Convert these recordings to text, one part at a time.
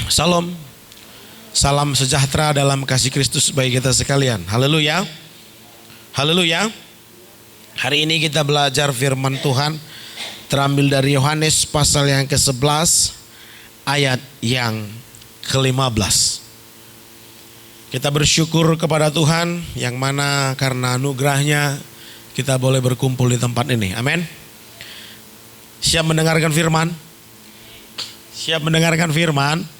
Salam, salam sejahtera dalam kasih Kristus bagi kita sekalian. Haleluya, haleluya. Hari ini kita belajar firman Tuhan terambil dari Yohanes pasal yang ke-11 ayat yang ke-15. Kita bersyukur kepada Tuhan yang mana karena anugerahnya kita boleh berkumpul di tempat ini. Amin. Siap mendengarkan firman? Siap mendengarkan firman?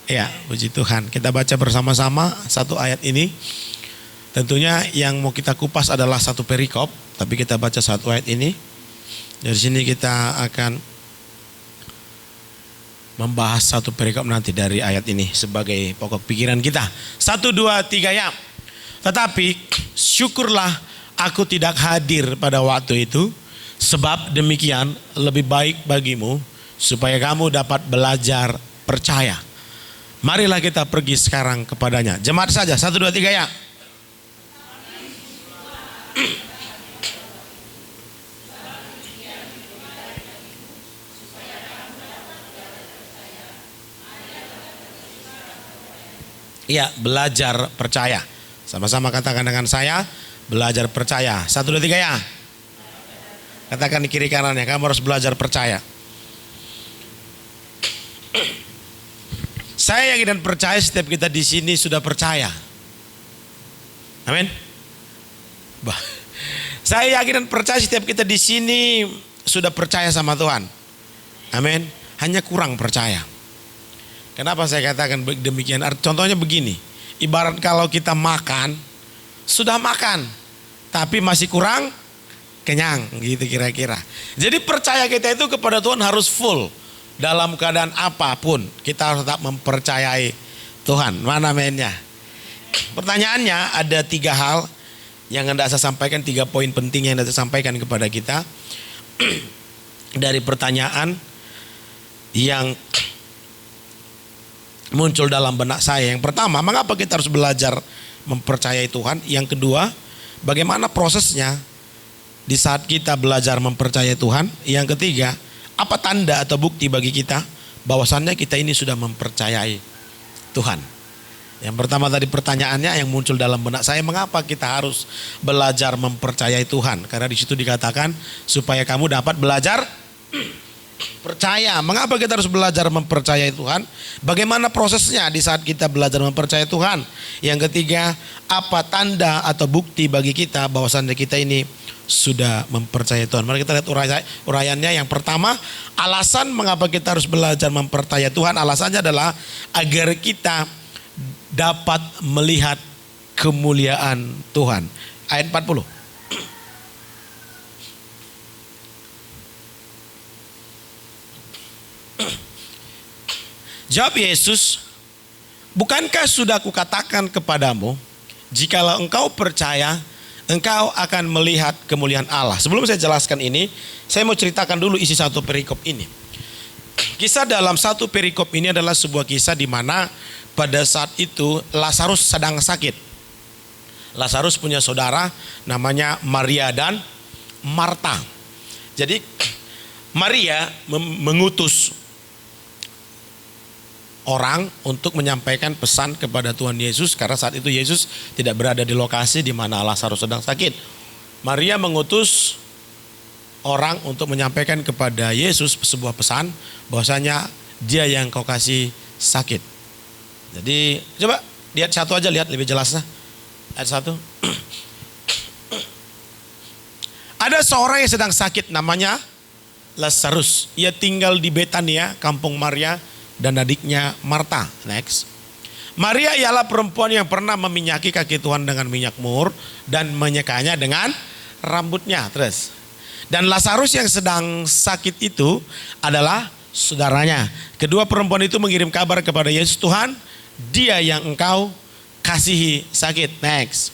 Ya, puji Tuhan. Kita baca bersama-sama satu ayat ini. Tentunya yang mau kita kupas adalah satu perikop, tapi kita baca satu ayat ini. Dari sini kita akan membahas satu perikop nanti dari ayat ini sebagai pokok pikiran kita. 1, 2, 3 ya. Tetapi syukurlah aku tidak hadir pada waktu itu, sebab demikian lebih baik bagimu supaya kamu dapat belajar percaya. Marilah kita pergi sekarang kepadanya. Jemaat saja, 1, 2, 3 ya. Iya, belajar percaya. Sama-sama katakan dengan saya, belajar percaya. 1, 2, 3 ya. Katakan di kiri kanannya, kamu harus belajar percaya. Saya yakin dan percaya setiap kita di sini sudah percaya. Amin. Saya yakin dan percaya setiap kita di sini sudah percaya sama Tuhan. Amin. Hanya kurang percaya. Kenapa saya katakan demikian? Contohnya begini. Ibarat kalau kita makan, sudah makan, tapi masih kurang kenyang, gitu kira-kira. Jadi percaya kita itu kepada Tuhan harus full. Dalam keadaan apapun kita harus tetap mempercayai Tuhan. Mana mainnya? Pertanyaannya ada 3 hal yang hendak saya sampaikan, 3 poin penting yang hendak saya sampaikan kepada kita. Dari pertanyaan yang muncul dalam benak saya. Yang pertama, mengapa kita harus belajar mempercayai Tuhan? Yang kedua, bagaimana prosesnya di saat kita belajar mempercayai Tuhan? Yang ketiga, apa tanda atau bukti bagi kita bahwasannya kita ini sudah mempercayai Tuhan? Yang pertama tadi pertanyaannya yang muncul dalam benak saya, mengapa kita harus belajar mempercayai Tuhan? Karena di situ dikatakan supaya kamu dapat belajar percaya. Mengapa kita harus belajar mempercayai Tuhan? Bagaimana prosesnya di saat kita belajar mempercayai Tuhan? Yang ketiga, apa tanda atau bukti bagi kita bahwasannya kita ini sudah mempercayai Tuhan? Mari kita lihat uraiannya. Yang pertama, alasan mengapa kita harus belajar mempercayai Tuhan. Alasannya adalah agar kita dapat melihat kemuliaan Tuhan. Ayat 40. Jawab Yesus, bukankah sudah kukatakan kepadamu, jikalau engkau percaya, engkau akan melihat kemuliaan Allah. Sebelum saya jelaskan ini, saya mau ceritakan dulu isi satu perikop ini. Kisah dalam satu perikop ini adalah sebuah kisah di mana pada saat itu Lazarus sedang sakit. Lazarus punya saudara namanya Maria dan Marta. Jadi Maria mengutus orang untuk menyampaikan pesan kepada Tuhan Yesus, karena saat itu Yesus tidak berada di lokasi di mana Lazarus sedang sakit. Maria mengutus orang untuk menyampaikan kepada Yesus sebuah pesan bahwasanya dia yang kau kasih sakit. Jadi coba lihat satu aja, lihat lebih jelasnya. Ayat 1. Ada seorang yang sedang sakit namanya Lazarus. Ia tinggal di Betania, kampung Maria dan adiknya Marta. Next. Maria ialah perempuan yang pernah meminyaki kaki Tuhan dengan minyak mur dan menyekanya dengan rambutnya. Terus. Dan Lazarus yang sedang sakit itu adalah saudaranya. Kedua perempuan itu mengirim kabar kepada Yesus, Tuhan, dia yang engkau kasihi sakit. Next.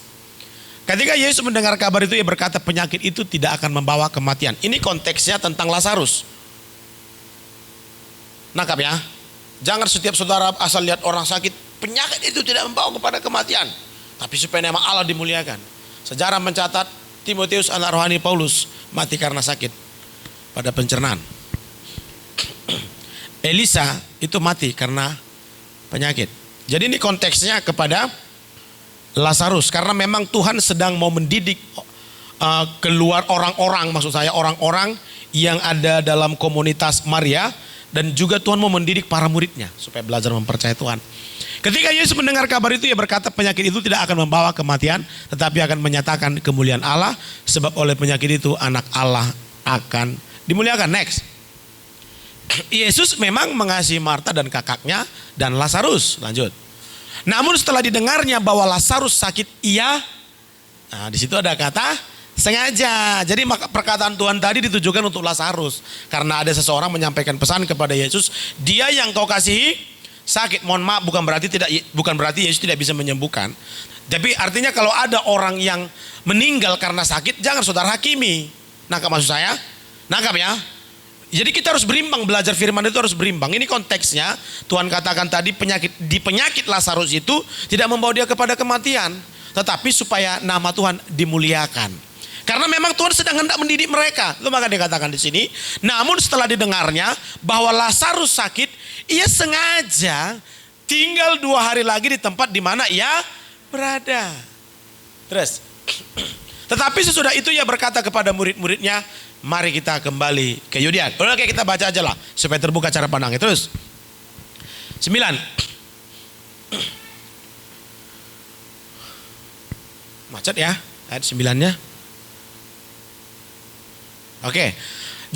Ketika Yesus mendengar kabar itu, ia berkata penyakit itu tidak akan membawa kematian. Ini konteksnya tentang Lazarus. Nangkap ya? Jangan setiap saudara asal lihat orang sakit, penyakit itu tidak membawa kepada kematian, tapi supaya nama Allah dimuliakan. Sejarah mencatat Timotius anak rohani Paulus mati karena sakit pada pencernaan. Elisa itu mati karena penyakit. Jadi ini konteksnya kepada Lazarus. Karena memang Tuhan sedang mau mendidik keluar orang-orang, maksud saya orang-orang yang ada dalam komunitas Maria. Dan juga Tuhan mau mendidik para muridnya supaya belajar mempercayai Tuhan. Ketika Yesus mendengar kabar itu, ia berkata penyakit itu tidak akan membawa kematian, tetapi akan menyatakan kemuliaan Allah. Sebab oleh penyakit itu anak Allah akan dimuliakan. Next. Yesus memang mengasihi Marta dan kakaknya dan Lazarus. Lanjut. Namun setelah didengarnya bahwa Lazarus sakit, di situ ada kata sengaja. Jadi perkataan Tuhan tadi ditujukan untuk Lazarus. Karena ada seseorang menyampaikan pesan kepada Yesus, dia yang kau kasihi sakit. Mohon maaf, bukan berarti Yesus tidak bisa menyembuhkan. Tapi artinya kalau ada orang yang meninggal karena sakit, jangan saudara hakimi. Nangkap maksud saya? Nangkap ya? Jadi kita harus berimbang, belajar firman itu harus berimbang. Ini konteksnya, Tuhan katakan tadi penyakit Lazarus itu tidak membawa dia kepada kematian. Tetapi supaya nama Tuhan dimuliakan. Karena memang Tuhan sedang hendak mendidik mereka. Itu maka dikatakan di sini. Namun setelah didengarnya bahwa Lazarus sakit, ia sengaja tinggal 2 hari lagi di tempat di mana ia berada. Terus. Tetapi sesudah itu ia berkata kepada murid-muridnya, mari kita kembali ke Yudea. Oke, kita baca aja lah supaya terbuka cara pandangnya. Terus. 9. Macet ya ayat 9-nya. Oke.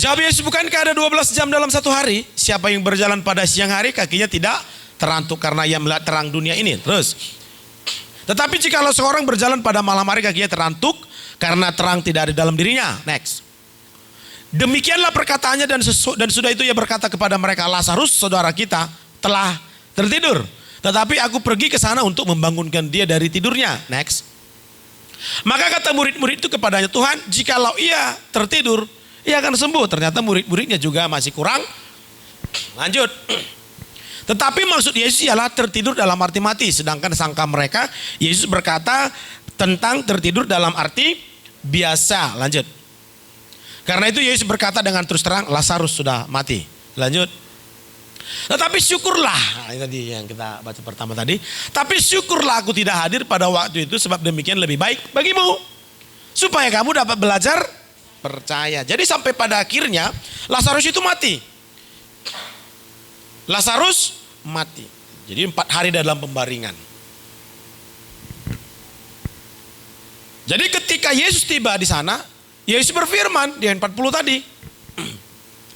Jawab Yesus, bukankah ada 12 jam dalam satu hari? Siapa yang berjalan pada siang hari kakinya tidak terantuk karena ia melihat terang dunia ini. Terus. Tetapi jikalau seorang berjalan pada malam hari kakinya terantuk karena terang tidak ada dalam dirinya. Next. Demikianlah perkataannya dan sudah itu ia berkata kepada mereka, Lazarus saudara kita telah tertidur. Tetapi aku pergi ke sana untuk membangunkan dia dari tidurnya. Next. Maka kata murid-murid itu kepadanya, Tuhan, jikalau ia tertidur, ia akan sembuh. Ternyata murid-muridnya juga masih kurang. Lanjut. Tetapi maksud Yesus ialah tertidur dalam arti mati. Sedangkan sangka mereka, Yesus berkata tentang tertidur dalam arti biasa. Lanjut. Karena itu Yesus berkata dengan terus terang, Lazarus sudah mati. Lanjut. Tetapi syukurlah, ini tadi yang kita baca pertama tadi. Tapi syukurlah aku tidak hadir pada waktu itu, sebab demikian lebih baik bagimu. Supaya kamu dapat belajar percaya. Jadi sampai pada akhirnya Lazarus itu mati. Lazarus mati. Jadi 4 hari dalam pembaringan. Jadi ketika Yesus tiba di sana, Yesus berfirman di ayat 40 tadi.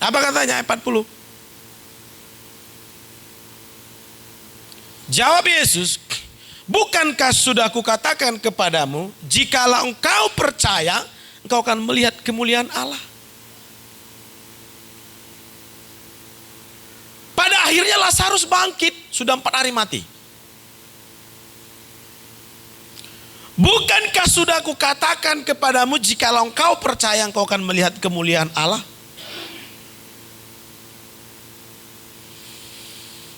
Apa katanya ayat 40? Jawab Yesus, bukankah sudah kukatakan kepadamu, jikalau engkau percaya, engkau akan melihat kemuliaan Allah. Pada akhirnya Lazarus bangkit, sudah 4 hari mati. Bukankah sudah kukatakan kepadamu, jikalau engkau percaya, engkau akan melihat kemuliaan Allah.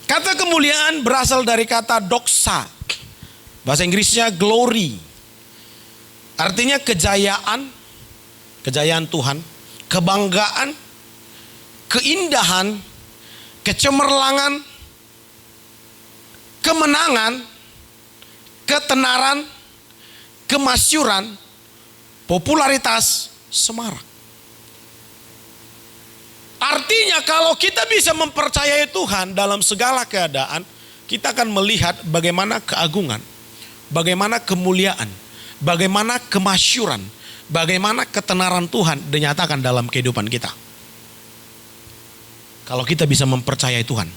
Kata kemuliaan berasal dari kata doxa. Bahasa Inggrisnya glory. Artinya kejayaan, kejayaan Tuhan, kebanggaan, keindahan, kecemerlangan, kemenangan, ketenaran, kemasyuran, popularitas, semarak. Artinya kalau kita bisa mempercayai Tuhan dalam segala keadaan, kita akan melihat bagaimana keagungan, bagaimana kemuliaan, bagaimana kemasyuran, bagaimana ketenaran Tuhan dinyatakan dalam kehidupan kita. Kalau kita bisa mempercayai Tuhan.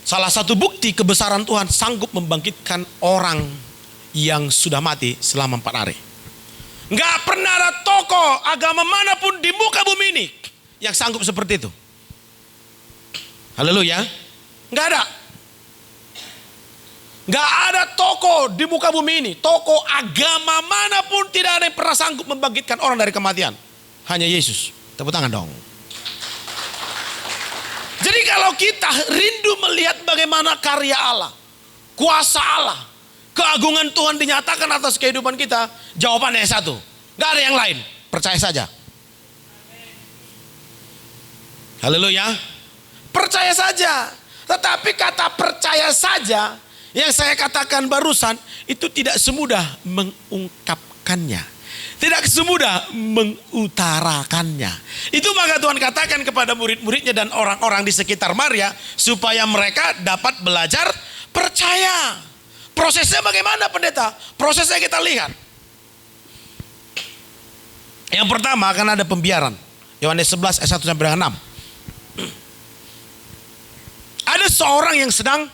Salah satu bukti kebesaran Tuhan sanggup membangkitkan orang yang sudah mati selama 4 hari. Nggak pernah ada tokoh agama manapun di muka bumi ini yang sanggup seperti itu. Haleluya. Nggak ada. Nggak ada tokoh di muka bumi ini, tokoh agama manapun tidak ada yang pernah sanggup membangkitkan orang dari kematian. Hanya Yesus. Tepuk tangan dong. Jadi kalau kita rindu melihat bagaimana karya Allah, kuasa Allah, keagungan Tuhan dinyatakan atas kehidupan kita, jawabannya satu. Nggak ada yang lain. Percaya saja. Haleluya. Percaya saja. Tetapi kata percaya saja yang saya katakan barusan itu tidak semudah mengungkapkannya. Tidak semudah mengutarakannya. Itu maka Tuhan katakan kepada murid-muridnya dan orang-orang di sekitar Maria supaya mereka dapat belajar percaya. Prosesnya bagaimana pendeta? Prosesnya kita lihat. Yang pertama akan ada pembiaran. Yohanes 11 ayat 1 sampai 6. Ada seorang yang sedang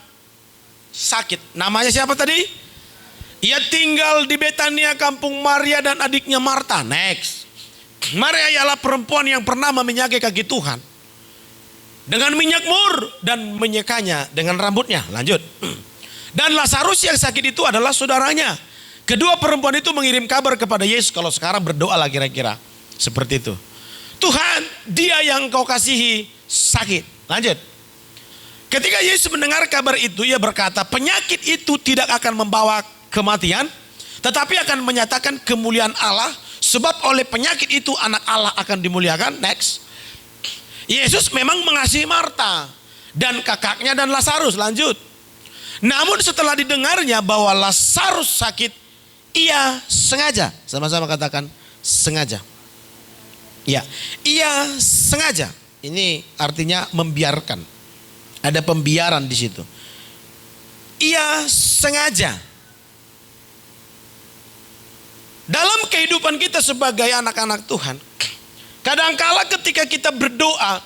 sakit. Namanya siapa tadi? Ia tinggal di Betania, kampung Maria dan adiknya Marta. Next. Maria ialah perempuan yang pernah meminyaki kaki Tuhan dengan minyak mur dan menyekanya dengan rambutnya. Lanjut. Dan Lazarus yang sakit itu adalah saudaranya. Kedua perempuan itu mengirim kabar kepada Yesus. Kalau sekarang berdoa lah kira-kira. Seperti itu. Tuhan, dia yang kau kasihi sakit. Lanjut. Ketika Yesus mendengar kabar itu, ia berkata, penyakit itu tidak akan membawa kematian, tetapi akan menyatakan kemuliaan Allah, sebab oleh penyakit itu anak Allah akan dimuliakan. Next. Yesus memang mengasihi Marta dan kakaknya dan Lazarus. Lanjut. Namun setelah didengarnya bahwa Lazarus sakit, ia sengaja, sama-sama katakan sengaja. Ya, ia sengaja. Ini artinya membiarkan. Ada pembiaran di situ. Ia sengaja. Dalam kehidupan kita sebagai anak-anak Tuhan, kadangkala ketika kita berdoa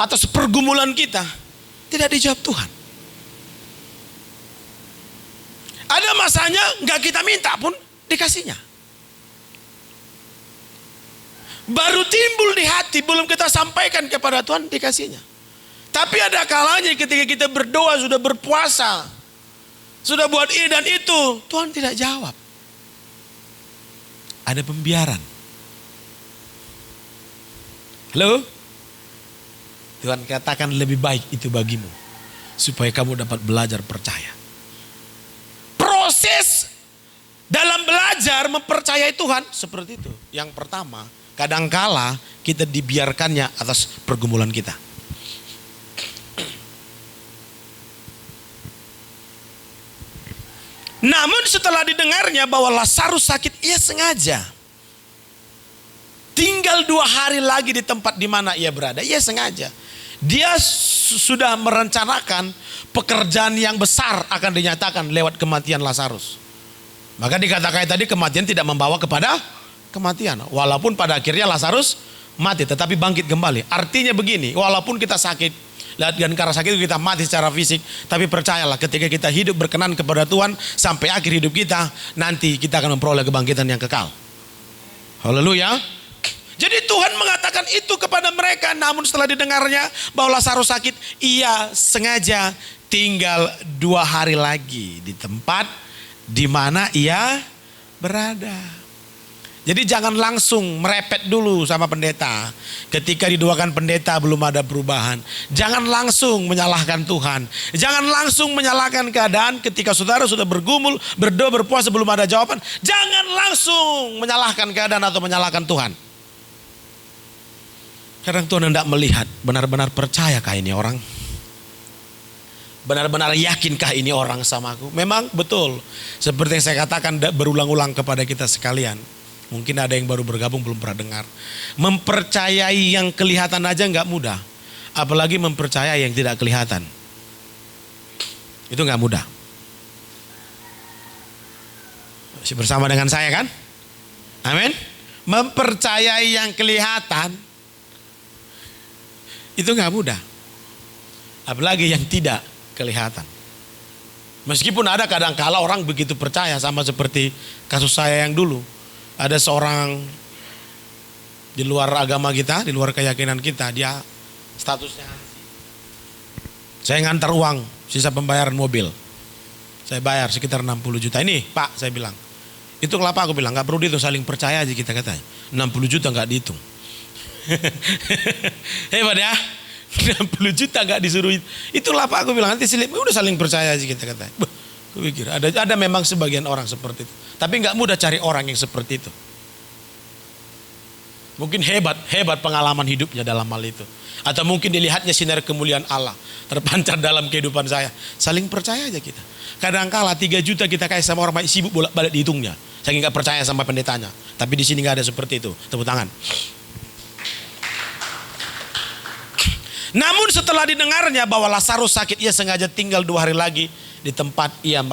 atas pergumulan kita, tidak dijawab Tuhan. Ada masanya nggak kita minta pun dikasihnya. Baru timbul di hati, belum kita sampaikan kepada Tuhan, dikasihnya. Tapi ada kalanya ketika kita berdoa, sudah berpuasa, sudah buat ini dan itu, Tuhan tidak jawab. Ada pembiaran. Halo? Tuhan katakan lebih baik itu bagimu, supaya kamu dapat belajar percaya. Proses dalam belajar mempercayai Tuhan seperti itu. Yang pertama, kadangkala kita dibiarkannya atas pergumulan kita. Namun setelah didengarnya bahwa Lazarus sakit, ia sengaja tinggal 2 hari lagi di tempat di mana ia berada. Ia sengaja. Dia sudah merencanakan pekerjaan yang besar akan dinyatakan lewat kematian Lazarus. Maka dikatakan tadi kematian tidak membawa kepada kematian. Walaupun pada akhirnya Lazarus mati tetapi bangkit kembali. Artinya begini, walaupun kita sakit, dan karena sakit kita mati secara fisik, tapi percayalah ketika kita hidup berkenan kepada Tuhan sampai akhir hidup kita, nanti kita akan memperoleh kebangkitan yang kekal. Haleluya. Jadi Tuhan mengatakan itu kepada mereka, namun setelah didengarnya bahwa Lazarus sakit, ia sengaja tinggal 2 hari lagi di tempat di mana ia berada. Jadi jangan langsung merepet dulu sama pendeta. Ketika didoakan pendeta belum ada perubahan. Jangan langsung menyalahkan Tuhan. Jangan langsung menyalahkan keadaan ketika saudara sudah bergumul, berdoa, berpuasa belum ada jawaban. Jangan langsung menyalahkan keadaan atau menyalahkan Tuhan. Kadang Tuhan hendak melihat benar-benar percayakah ini orang? Benar-benar yakinkah ini orang sama aku? Memang betul. Seperti yang saya katakan berulang-ulang kepada kita sekalian. Mungkin ada yang baru bergabung belum pernah dengar. Mempercayai yang kelihatan aja nggak mudah. Apalagi mempercayai yang tidak kelihatan. Itu nggak mudah. Masih bersama dengan saya kan? Amin. Mempercayai yang kelihatan itu nggak mudah. Apalagi yang tidak kelihatan. Meskipun ada kadang-kala orang begitu percaya, sama seperti kasus saya yang dulu. Ada seorang di luar agama kita, di luar keyakinan kita, dia statusnya saya ngantar uang, sisa pembayaran mobil. Saya bayar sekitar 60 juta. Ini Pak, saya bilang. Itu kenapa aku bilang, gak perlu dihitung, saling percaya aja kita katanya. 60 juta gak dihitung. Hebat ya. 60 juta gak disuruh. Itulah Pak, aku bilang, nanti udah saling percaya aja kita katanya. Aku pikir ada memang sebagian orang seperti itu. Tapi gak mudah cari orang yang seperti itu. Mungkin hebat pengalaman hidupnya dalam hal itu. Atau mungkin dilihatnya sinar kemuliaan Allah terpancar dalam kehidupan saya. Saling percaya aja kita. Kadangkala 3 juta kita kasih sama orang sibuk bolak-balik dihitungnya. Saking gak percaya sama pendetanya. Tapi di sini gak ada seperti itu. Tepuk tangan. Namun setelah didengarnya bahwa Lazarus sakit, ia sengaja tinggal 2 hari lagi di tempat ia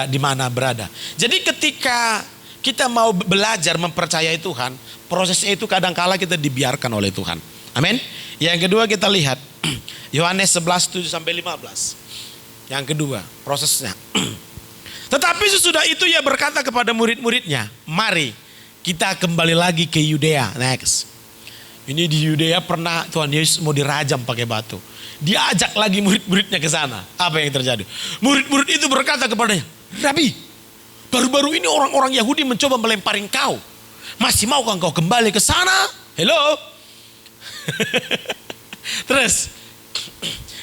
di mana berada. Jadi ketika kita mau belajar mempercayai Tuhan, prosesnya itu kadangkala kita dibiarkan oleh Tuhan. Amin. Yang kedua kita lihat Yohanes 11:7-15. Yang kedua prosesnya. Tetapi sesudah itu ia berkata kepada murid-muridnya, mari kita kembali lagi ke Yudea. Next. Ini di Yudea pernah Tuhan Yesus mau dirajam pakai batu. Diajak lagi murid-muridnya ke sana. Apa yang terjadi? Murid-murid itu berkata kepadanya, Rabi, baru-baru ini orang-orang Yahudi mencoba melempari engkau. Masih maukah engkau kembali ke sana? Hello? Terus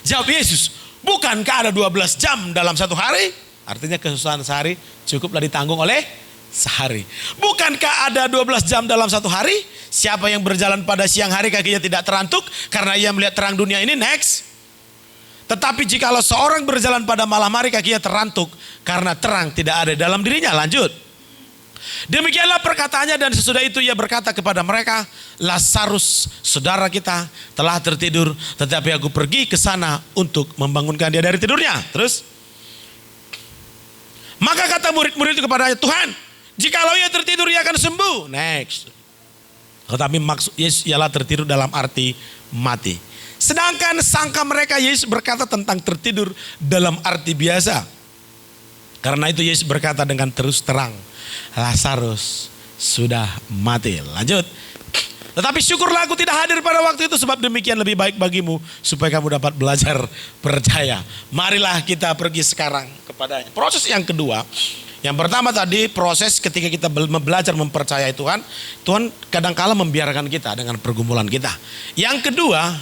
jawab Yesus, bukankah ada 12 jam dalam 1 hari? Artinya kesusahan sehari cukuplah ditanggung oleh sehari. Bukankah ada 12 jam dalam 1 hari? Siapa yang berjalan pada siang hari kakinya tidak terantuk karena ia melihat terang dunia ini. Next. Tetapi jikalau seorang berjalan pada malam hari kakinya terantuk karena terang tidak ada dalam dirinya. Lanjut. Demikianlah perkataannya dan sesudah itu ia berkata kepada mereka, Lazarus saudara kita telah tertidur, tetapi aku pergi ke sana untuk membangunkan dia dari tidurnya. Terus. Maka kata murid-murid itu kepadanya, Tuhan, jikalau ia tertidur ia akan sembuh. Next. Tetapi maksud Yesus ialah tertidur dalam arti mati. Sedangkan sangka mereka Yesus berkata tentang tertidur dalam arti biasa. Karena itu Yesus berkata dengan terus terang, Lazarus sudah mati. Lanjut. Tetapi syukurlah aku tidak hadir pada waktu itu, sebab demikian lebih baik bagimu supaya kamu dapat belajar percaya. Marilah kita pergi sekarang kepadanya. Proses yang kedua, yang pertama tadi proses ketika kita belajar mempercayai Tuhan, Tuhan kadangkala membiarkan kita dengan pergumulan kita. Yang kedua,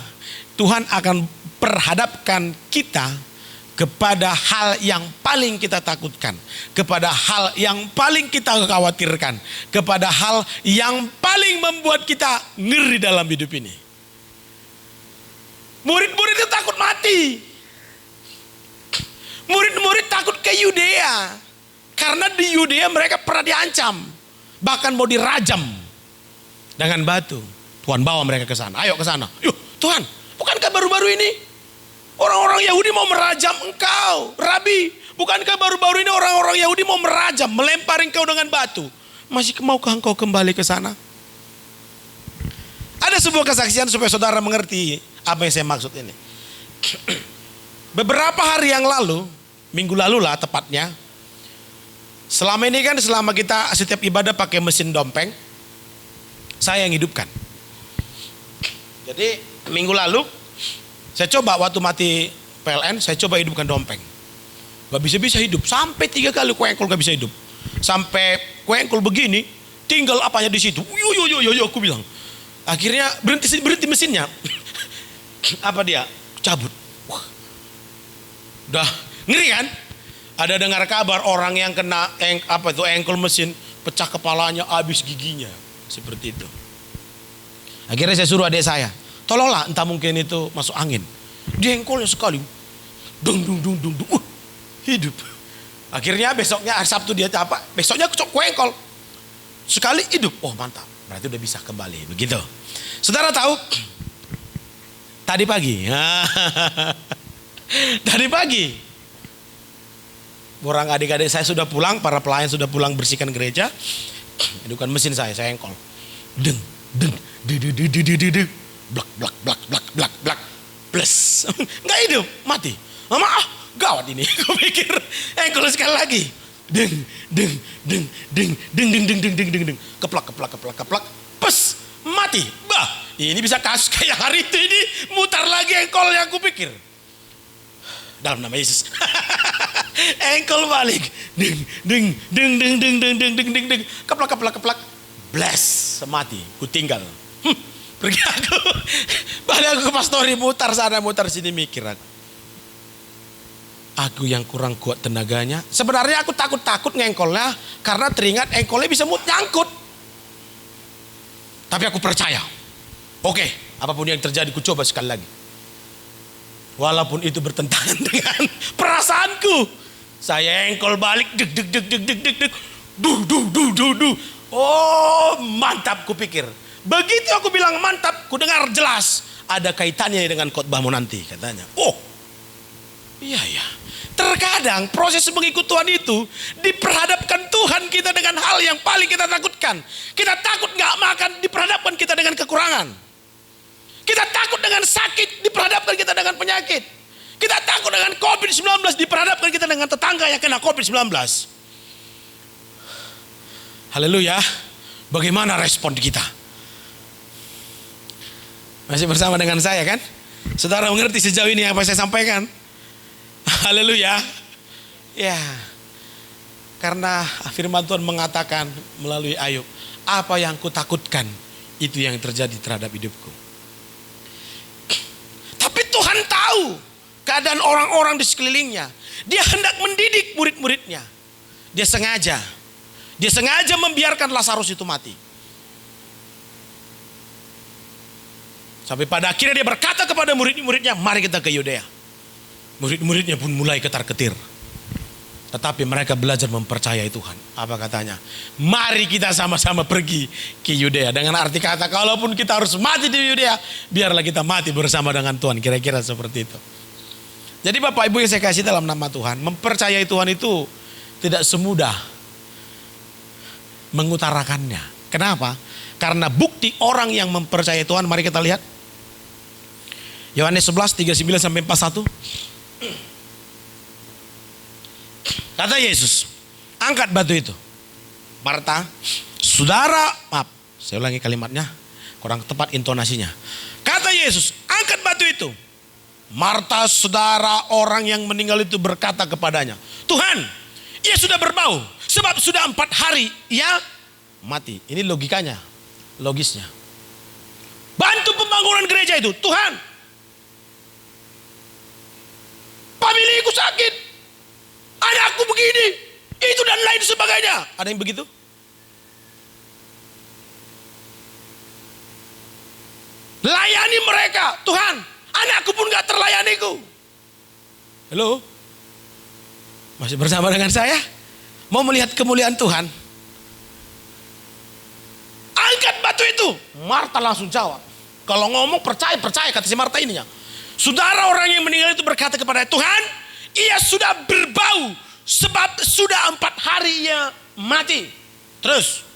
Tuhan akan perhadapkan kita kepada hal yang paling kita takutkan, kepada hal yang paling kita khawatirkan, kepada hal yang paling membuat kita ngeri dalam hidup ini. Murid-murid itu takut mati. Murid-murid takut ke Yudea. Karena di Yudea mereka pernah diancam. Bahkan mau dirajam dengan batu. Tuhan bawa mereka ke sana. Ayo ke sana. Yuk Tuhan, bukankah baru-baru ini orang-orang Yahudi mau merajam engkau, Rabi? Bukankah baru-baru ini orang-orang Yahudi mau merajam, melempar engkau dengan batu? Masih maukah engkau kembali ke sana? Ada sebuah kesaksian supaya saudara mengerti apa yang saya maksud ini. Beberapa hari yang lalu, minggu lalu lah tepatnya, selama ini kan selama kita setiap ibadah pakai mesin dompeng, saya yang hidupkan. Jadi minggu lalu saya coba waktu mati PLN, saya coba hidupkan dompeng. Gak bisa-bisa hidup. Sampai 3 kali kuengkol gak bisa hidup. Sampai kuengkol begini, tinggal apanya di situ. Yo, aku bilang. Akhirnya berhenti mesinnya. Apa dia? Cabut. Wah. Udah ngeri kan? Ada dengar kabar orang yang kena engkol mesin, pecah kepalanya, habis giginya. Seperti itu. Akhirnya saya suruh adik saya, tolonglah, entah mungkin itu masuk angin. Jengkolnya sekali. Dung. Hidup. Akhirnya besoknya Sabtu dia apa? Besoknya kuengkol. Sekali hidup. Oh mantap. Berarti udah bisa kembali. Begitu. Saudara tahu? Tadi pagi. Tadi pagi. Orang adik-adik saya sudah pulang. Para pelayan sudah pulang bersihkan gereja. Hidupkan mesin saya engkol. Deng. Blak. Plus. Nggak hidup, mati. Mama, gawat ini. Aku pikir engkol sekali lagi. Deng. Keplak. Pes, mati. Bah, ini bisa kasus kayak hari itu ini. Mutar lagi engkol yang aku pikir. Dalam nama Yesus. Engkol balik. Deng. Keplak. Bless, mati. Ku tinggal. Pergi aku. Balik aku ke pastori, mutar sana mutar sini, mikir aku yang kurang kuat tenaganya. Sebenarnya aku takut ngengkolnya karena teringat engkolnya bisa nyangkut. Tapi aku percaya. Oke, apapun yang terjadi, ku coba sekali lagi. Walaupun itu bertentangan dengan perasaanku. Saya engkol balik, deg deg deg deg deg deg deg. Duh. Oh, mantap kupikir. Begitu aku bilang mantap, ku dengar jelas ada kaitannya dengan khotbahmu nanti, katanya. Oh, iya ya. Terkadang proses mengikut Tuhan itu diperhadapkan Tuhan kita dengan hal yang paling kita takutkan. Kita takut gak makan, diperhadapkan kita dengan kekurangan. Kita takut dengan sakit, diperhadapkan kita dengan penyakit. Kita takut dengan COVID-19, diperhadapkan kita dengan tetangga yang kena COVID-19. Haleluya. Bagaimana respon kita? Masih bersama dengan saya kan? Saudara mengerti sejauh ini apa saya sampaikan? Haleluya. Ya. Karena firman Tuhan mengatakan melalui Ayub, apa yang kutakutkan itu yang terjadi terhadap hidupku. Tapi Tuhan tahu keadaan orang-orang di sekelilingnya. Dia hendak mendidik murid-muridnya. Dia sengaja membiarkan Lazarus itu mati. Sampai pada akhirnya dia berkata kepada murid-muridnya, mari kita ke Yudea. Murid-muridnya pun mulai ketar-ketir. Tetapi mereka belajar mempercayai Tuhan. Apa katanya? Mari kita sama-sama pergi ke Yudea. Dengan arti kata, kalaupun kita harus mati di Yudea, biarlah kita mati bersama dengan Tuhan. Kira-kira seperti itu. Jadi Bapak Ibu yang saya kasih dalam nama Tuhan, mempercayai Tuhan itu tidak semudah mengutarakannya. Kenapa? Karena bukti orang yang mempercayai Tuhan, mari kita lihat. Yohanes 11, 39-41. Kata Yesus, angkat batu itu. Marta, saya ulangi kalimatnya, kurang tepat intonasinya. Kata Yesus, angkat batu itu. Marta, saudara orang yang meninggal itu berkata kepadanya, Tuhan, ia sudah berbau, sebab sudah 4 hari ia mati. Ini logikanya, logisnya. Bantu pembangunan gereja itu, Tuhan. Familiku sakit, anakku begini, itu dan lain sebagainya. Ada yang begitu? Layani mereka, Tuhan. Anakku pun gak terlayaniku. Halo? Masih bersama dengan saya? Mau melihat kemuliaan Tuhan? Angkat batu itu. Marta langsung jawab. Kalau ngomong percaya kata si Marta ininya. Saudara orang yang meninggal itu berkata kepada Tuhan, ia sudah berbau sebab sudah 4 hari ia mati. Terus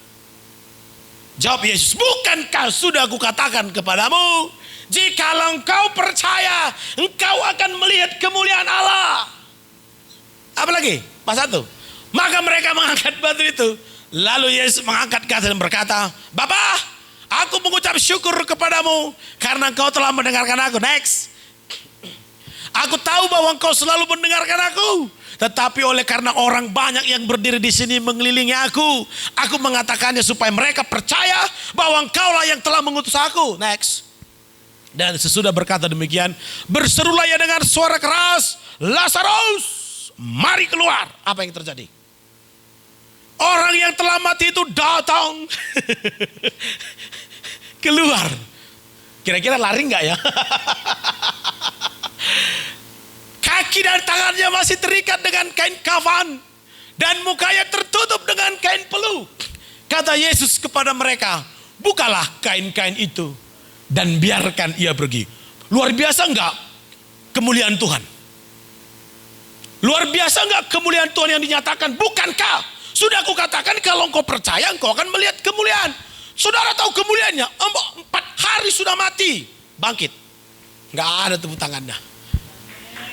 jawab Yesus, bukankah sudah kukatakan kepadamu, jikalau engkau percaya, engkau akan melihat kemuliaan Allah. Apa lagi? Pas 1. Maka mereka mengangkat batu itu. Lalu Yesus mengangkat kata dan berkata, Bapa, aku mengucap syukur kepadamu karena engkau telah mendengarkan aku. Next. Aku tahu bahwa engkau selalu mendengarkan aku. Tetapi oleh karena orang banyak yang berdiri di sini mengelilingi aku mengatakannya supaya mereka percaya bahwa engkaulah yang telah mengutus aku. Next. Dan sesudah berkata demikian, berserulah ia dengan suara keras, Lazarus, mari keluar. Apa yang terjadi? Orang yang telah mati itu datang keluar. Kira-kira lari enggak ya? Kaki dan tangannya masih terikat dengan kain kafan dan mukanya tertutup dengan kain peluk. Kata Yesus kepada mereka, bukalah kain-kain itu dan biarkan ia pergi. Luar biasa enggak kemuliaan Tuhan? Luar biasa enggak kemuliaan Tuhan yang dinyatakan? Bukankah sudah aku katakan kalau engkau percaya engkau akan melihat kemuliaan. Saudara tahu kemuliaannya? 4 hari sudah mati, bangkit. Enggak ada tepuk tangannya.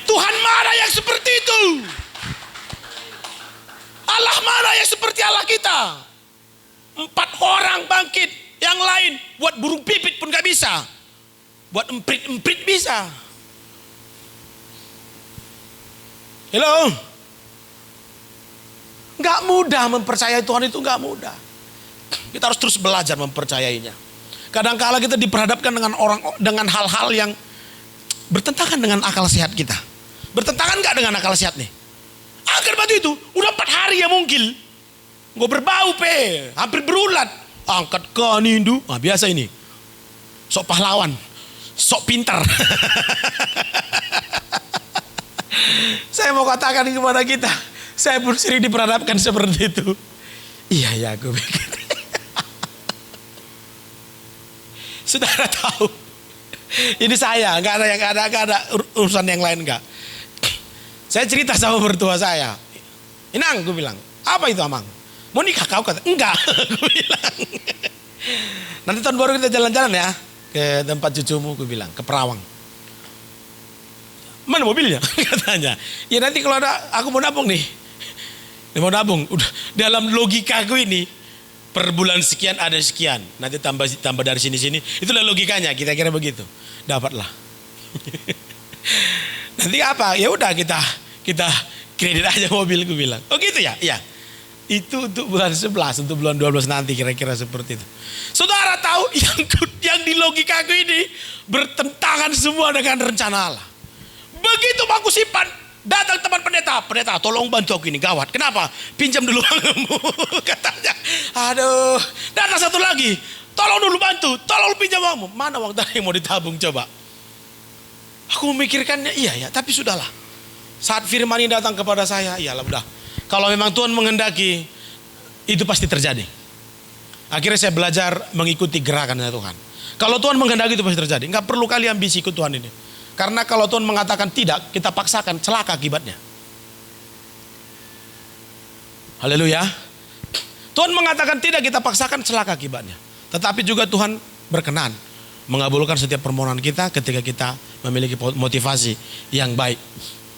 Tuhan mana yang seperti itu? Allah mana yang seperti Allah kita? 4 orang bangkit, yang lain buat burung pipit pun gak bisa. Buat emprit-emprit bisa. Halo? Gak mudah mempercayai Tuhan itu, gak mudah. Kita harus terus belajar mempercayainya. Kadang-kala kita diperhadapkan dengan hal-hal yang bertentangan dengan akal sehat kita. Bertentangan gak dengan akal sehat nih? Angkat batu itu, udah 4 hari ya mungkin. Gue berbau hampir berulat. angkat kanindu. Nah, biasa ini. Sok pahlawan, sok pintar. Saya mau katakan kepada kita, saya pun sering diperhadapkan seperti itu. Iya ya, aku pikir. Saudara tahu, ini saya, nggak ada urusan yang lain nggak. Saya cerita sama mertua saya, Inang, gue bilang, apa itu Amang? Mau nikah kau? Kata, enggak, gue bilang. Nanti tahun baru kita jalan-jalan ya ke tempat cucumu, gue bilang, ke Perawang. Mana mobilnya? Katanya. Ya nanti kalau ada, aku mau nabung nih. Mau nabung, udah dalam logika gue ini. Per bulan sekian ada sekian, nanti tambah dari sini. Itulah logikanya, kira-kira begitu. Dapatlah. Nanti apa? Ya udah kita kredit aja mobil, gue bilang. Oh gitu ya? Iya. Itu untuk bulan 11, untuk bulan 12 nanti kira-kira seperti itu. Saudara tahu yang di logika gue ini bertentangan semua dengan rencana Allah. Begitu aku simpan, datang teman pendeta tolong bantu aku ini gawat. Kenapa? Pinjam dulu uangmu, katanya. Aduh, datang satu lagi, tolong dulu bantu, tolong pinjam uangmu. Mana uang tadi mau ditabung coba? Aku memikirkannya, iya ya, tapi sudahlah. Saat firman ini datang kepada saya, iyalah udah. Kalau memang Tuhan menghendaki, itu pasti terjadi. Akhirnya saya belajar mengikuti gerakannya Tuhan. Kalau Tuhan menghendaki itu pasti terjadi. Enggak perlu kali ambisi ikut Tuhan ini. Karena kalau Tuhan mengatakan tidak, kita paksakan, celaka akibatnya. Haleluya. Tuhan mengatakan tidak, kita paksakan, celaka akibatnya. Tetapi juga Tuhan berkenan mengabulkan setiap permohonan kita ketika kita memiliki motivasi yang baik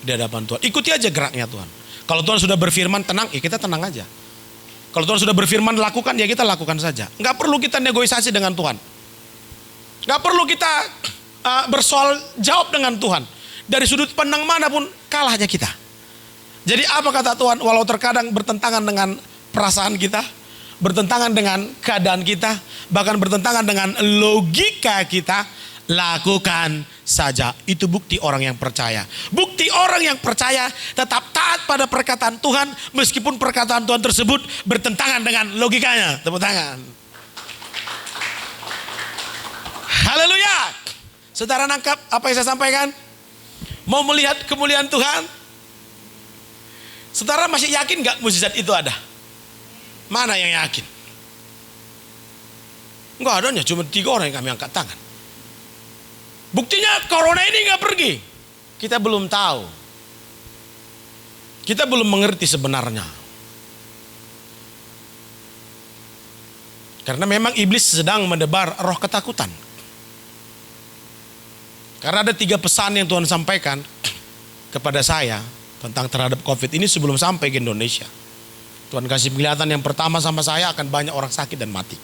di hadapan Tuhan. Ikuti aja geraknya Tuhan. Kalau Tuhan sudah berfirman tenang, ya kita tenang aja. Kalau Tuhan sudah berfirman lakukan, ya kita lakukan saja. Enggak perlu kita negosiasi dengan Tuhan. Enggak perlu kita bersoal jawab dengan Tuhan. Dari sudut pandang manapun kalahnya kita. Jadi apa kata Tuhan? Walau terkadang bertentangan dengan perasaan kita, bertentangan dengan keadaan kita, bahkan bertentangan dengan logika kita, lakukan saja. Itu bukti orang yang percaya. Bukti orang yang percaya tetap taat pada perkataan Tuhan, meskipun perkataan Tuhan tersebut bertentangan dengan logikanya. Tepuk tangan. Haleluya. Saudara nangkap apa yang saya sampaikan? Mau melihat kemuliaan Tuhan? Saudara masih yakin gak mukjizat itu ada? Mana yang yakin? Enggak adanya, cuma 3 orang yang kami angkat tangan. Buktinya corona ini gak pergi. Kita belum tahu. Kita belum mengerti sebenarnya. Karena memang iblis sedang mendebar roh ketakutan. Karena ada 3 pesan yang Tuhan sampaikan kepada saya tentang terhadap COVID ini sebelum sampai ke Indonesia. Tuhan kasih penglihatan yang pertama sama saya, akan banyak orang sakit dan mati.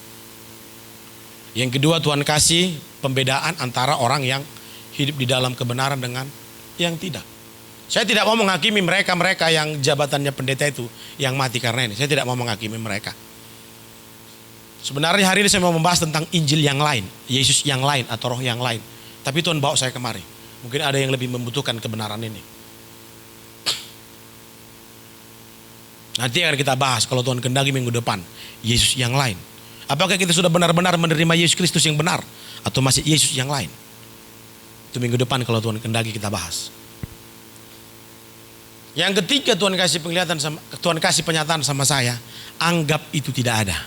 Yang kedua, Tuhan kasih pembedaan antara orang yang hidup di dalam kebenaran dengan yang tidak. Saya tidak mau menghakimi mereka yang jabatannya pendeta itu yang mati karena ini. Saya tidak mau menghakimi mereka. Sebenarnya hari ini saya mau membahas tentang Injil yang lain, Yesus yang lain atau roh yang lain. Tapi Tuhan bawa saya kemari. Mungkin ada yang lebih membutuhkan kebenaran ini. Nanti akan kita bahas kalau Tuhan kehendaki minggu depan. Yesus yang lain. Apakah kita sudah benar-benar menerima Yesus Kristus yang benar? Atau masih Yesus yang lain? Itu minggu depan kalau Tuhan kehendaki kita bahas. Yang ketiga, Tuhan kasih penyataan sama saya. Anggap itu tidak ada.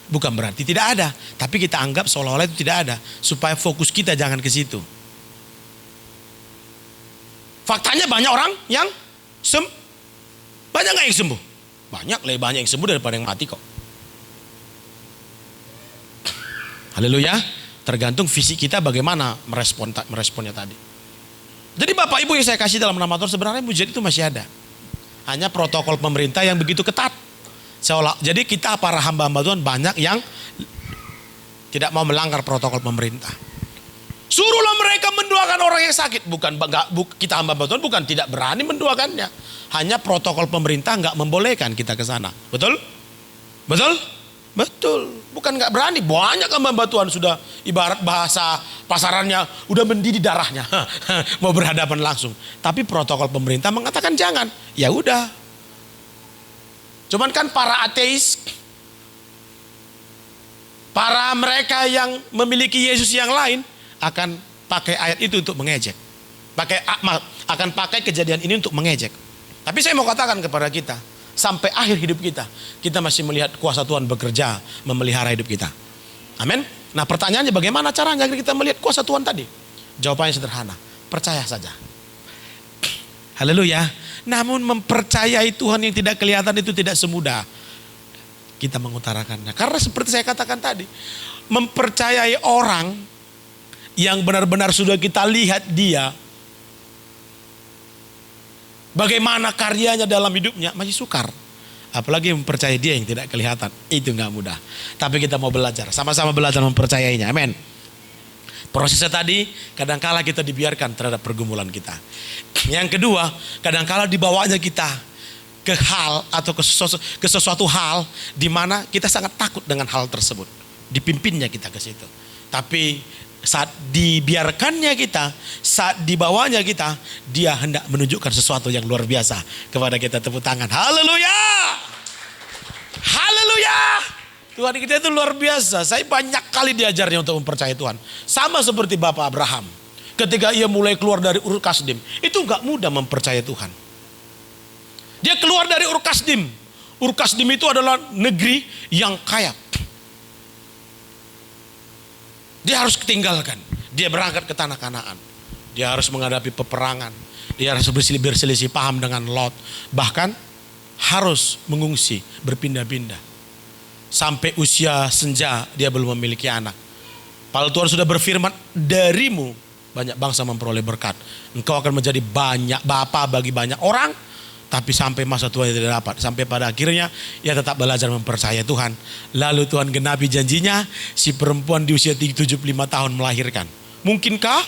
Bukan berarti tidak ada, tapi kita anggap seolah-olah itu tidak ada, supaya fokus kita jangan ke situ. Faktanya banyak orang yang banyak nggak yang sembuh? Banyak, lebih banyak yang sembuh daripada yang mati kok. Haleluya. Tergantung visi kita bagaimana meresponnya tadi. Jadi Bapak Ibu yang saya kasih dalam nama Tuhan, sebenarnya mujizat itu masih ada. Hanya protokol pemerintah yang begitu ketat. Jadi kita para hamba-hamba Tuhan banyak yang tidak mau melanggar protokol pemerintah. Suruhlah mereka mendoakan orang yang sakit. Kita hamba-hamba Tuhan bukan tidak berani mendoakannya. Hanya protokol pemerintah nggak membolehkan kita ke sana. Betul? Betul? Betul. Bukan nggak berani. Banyak hamba-hamba Tuhan sudah ibarat bahasa pasarannya udah mendidih darahnya. Mau berhadapan langsung. Tapi protokol pemerintah mengatakan jangan. Ya udah. Cuman kan para ateis Para mereka yang memiliki Yesus yang lain akan pakai ayat itu untuk mengejek. Akan pakai kejadian ini untuk mengejek. Tapi saya mau katakan kepada kita, sampai akhir hidup kita, kita masih melihat kuasa Tuhan bekerja memelihara hidup kita. Amin. Nah, pertanyaannya bagaimana caranya agar kita melihat kuasa Tuhan tadi? Jawabannya sederhana, percaya saja. Haleluya. Namun mempercayai Tuhan yang tidak kelihatan itu tidak semudah kita mengutarakannya. Karena seperti saya katakan tadi, mempercayai orang yang benar-benar sudah kita lihat dia, bagaimana karyanya dalam hidupnya, masih sukar. Apalagi mempercayai dia yang tidak kelihatan, itu gak mudah. Tapi kita mau belajar, sama-sama belajar mempercayainya, amin. Prosesnya tadi, kadangkala kita dibiarkan terhadap pergumulan kita. Yang kedua, kadangkala dibawanya kita ke hal atau ke sesuatu hal di mana kita sangat takut dengan hal tersebut. Dipimpinnya kita ke situ. Tapi saat dibiarkannya kita, saat dibawanya kita, dia hendak menunjukkan sesuatu yang luar biasa kepada kita. Tepuk tangan. Haleluya. Haleluya. Tuhan kita itu luar biasa. Saya banyak kali diajarnya untuk mempercayai Tuhan. Sama seperti Bapak Abraham. Ketika ia mulai keluar dari Ur Kasdim, itu gak mudah mempercayai Tuhan. Dia keluar dari Ur Kasdim. Ur Kasdim itu adalah negeri yang kaya. Dia harus ketinggalkan. Dia berangkat ke tanah Kanaan. Dia harus menghadapi peperangan. Dia harus berselisih paham dengan Lot. Bahkan harus mengungsi, berpindah-pindah. Sampai usia senja dia belum memiliki anak. Padahal Tuhan sudah berfirman, darimu banyak bangsa memperoleh berkat. Engkau akan menjadi banyak bapa bagi banyak orang. Tapi sampai masa Tuhan tidak dapat. Sampai pada akhirnya ia tetap belajar mempercayai Tuhan. Lalu Tuhan genapi janjinya. Si perempuan di usia 75 tahun melahirkan. Mungkinkah?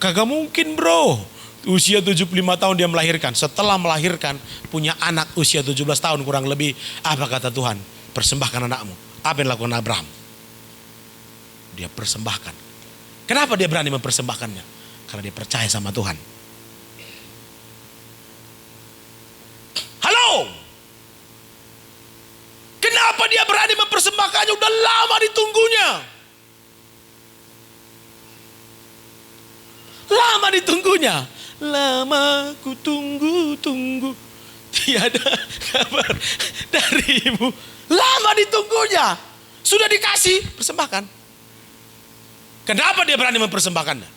Kagak mungkin bro. Usia 75 tahun dia melahirkan. Setelah melahirkan punya anak usia 17 tahun kurang lebih. Apa kata Tuhan? Persembahkan anakmu. Apa yang dilakukan Abraham? Dia persembahkan. Kenapa dia berani mempersembahkannya? Karena dia percaya sama Tuhan. Halo. Kenapa dia berani mempersembahkannya? Udah lama ditunggunya. Lama ditunggunya. Lama ku tunggu. Tiada kabar darimu. Lama ditunggunya. Sudah dikasih, persembahkan. Kenapa dia berani mempersembahkannya?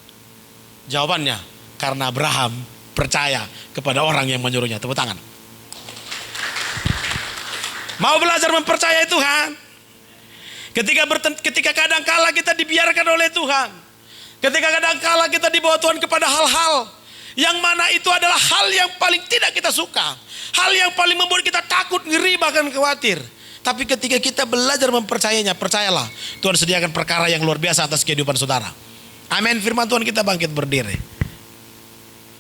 Jawabannya, karena Abraham percaya kepada orang yang menyuruhnya. Tepuk tangan. Mau belajar mempercayai Tuhan? Ketika kadangkala kita dibiarkan oleh Tuhan. Ketika kadangkala kita dibawa Tuhan kepada hal-hal yang mana itu adalah hal yang paling tidak kita suka. Hal yang paling membuat kita takut, ngeri, bahkan khawatir. Tapi ketika kita belajar mempercayainya, percayalah Tuhan sediakan perkara yang luar biasa atas kehidupan saudara. Amin. Firman Tuhan kita bangkit berdiri.